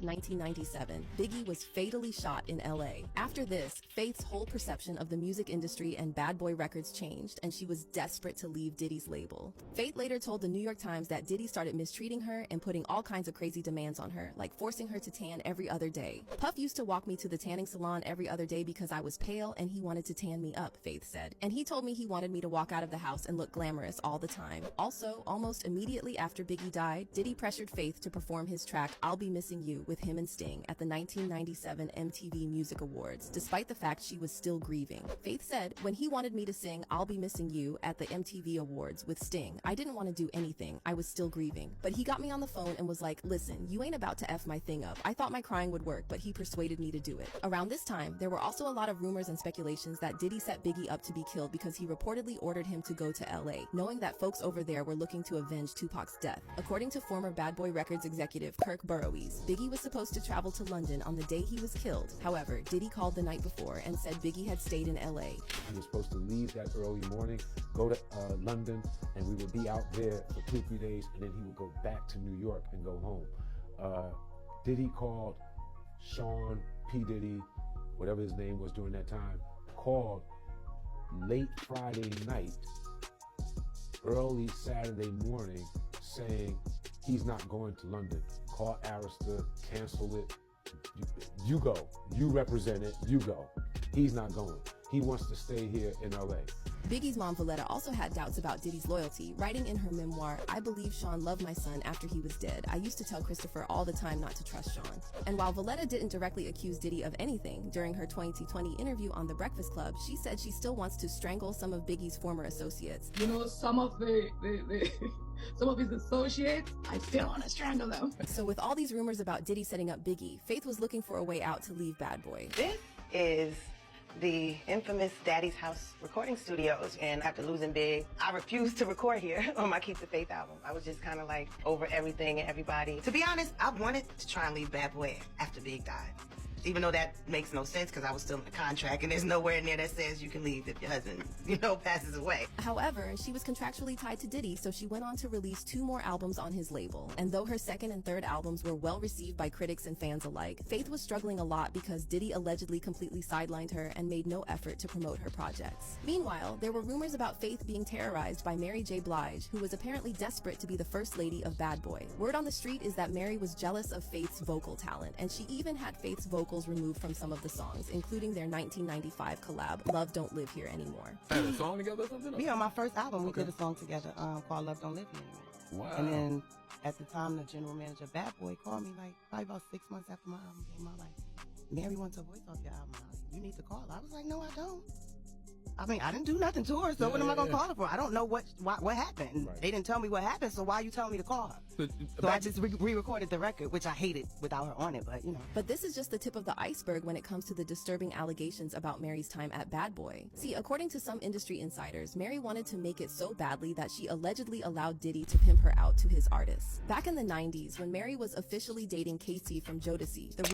1997, Biggie was fatally shot in LA. After this, Faith's whole perception of the music industry and Bad Boy Records changed, and she was desperate to leave Diddy's label. Faith later told the New York Times that Diddy started mistreating her and putting all kinds of crazy demands on her, like forcing her to tan every other day. Puff used to walk me to the tanning salon every other day because I was pale and he wanted to tan me up, Faith said. And he told me he wanted me to walk out of the house and look glamorous all the time. Also, almost immediately after Biggie died, Diddy pressured Faith to perform his track I'll Be Missing You with him and Sting at the 1997 MTV Music Awards, despite the fact she was still grieving. Faith said, when he wanted me to sing I'll Be Missing You at the MTV Awards with Sting, I didn't want to do anything, I was still grieving. But he got me on the phone and was like, listen, you ain't about to F my thing up. I thought my crying would work, but he persuaded me to do it. Around this time, there were also a lot of rumors and speculations that Diddy set Biggie up to be killed because he reportedly ordered him to go to LA, knowing that folks over there were looking to avenge Tupac's death. According to former Bad Boy Records executive Kirk Burroughs, Biggie was supposed to travel to London on the day he was killed. However, Diddy called the night before and said Biggie had stayed in LA. He was supposed to leave that early morning, go to London, and we would be out there for 2-3 days, and then he would go back to New York and go home. Diddy called Sean P. Diddy, whatever his name was during that time, called late Friday night, early Saturday morning, saying he's not going to London. Call Arista, cancel it. You go. You represent it. You go. He's not going. He wants to stay here in LA. Biggie's mom, Valletta, also had doubts about Diddy's loyalty, writing in her memoir, I believe Sean loved my son after he was dead. I used to tell Christopher all the time not to trust Sean. And while Valletta didn't directly accuse Diddy of anything, during her 2020 interview on The Breakfast Club, she said she still wants to strangle some of Biggie's former associates. You know, some of some of his associates, I still want to strangle them. So with all these rumors about Diddy setting up Biggie, Faith was looking for a way out to leave Bad Boy. This is the infamous Daddy's House recording studios, and after losing Big, I refused to record here on my Keep the Faith album. I was just kind of like over everything and everybody. To be honest, I wanted to try and leave Bad Boy after Big died. Even though that makes no sense because I was still in the contract and there's nowhere in there that says you can leave if your husband, passes away. However, she was contractually tied to Diddy, so she went on to release 2 more albums on his label. And though her second and third albums were well received by critics and fans alike, Faith was struggling a lot because Diddy allegedly completely sidelined her and made no effort to promote her projects. Meanwhile, there were rumors about Faith being terrorized by Mary J Blige, who was apparently desperate to be the first lady of Bad Boy. Word on the street is that Mary was jealous of Faith's vocal talent, and she even had Faith's vocals removed from some of the songs, including their 1995 collab, Love Don't Live Here Anymore. Had a song together or something? Yeah, on my first album, we did a song together called Love Don't Live Here Anymore. Wow. And then at the time, the general manager of Bad Boy called me like probably about 6 months after my album came out, like, Mary wants a voice off your album. You need to call her. I was like, no, I don't. I mean, I didn't do nothing to her, so what am I going to call her for? I don't know what happened. Right. They didn't tell me what happened, so why are you telling me to call her? So I just re-recorded the record, which I hated without her on it, but But this is just the tip of the iceberg when it comes to the disturbing allegations about Mary's time at Bad Boy. See, according to some industry insiders, Mary wanted to make it so badly that she allegedly allowed Diddy to pimp her out to his artists. Back in the 90s, when Mary was officially dating Casey from Jodeci, the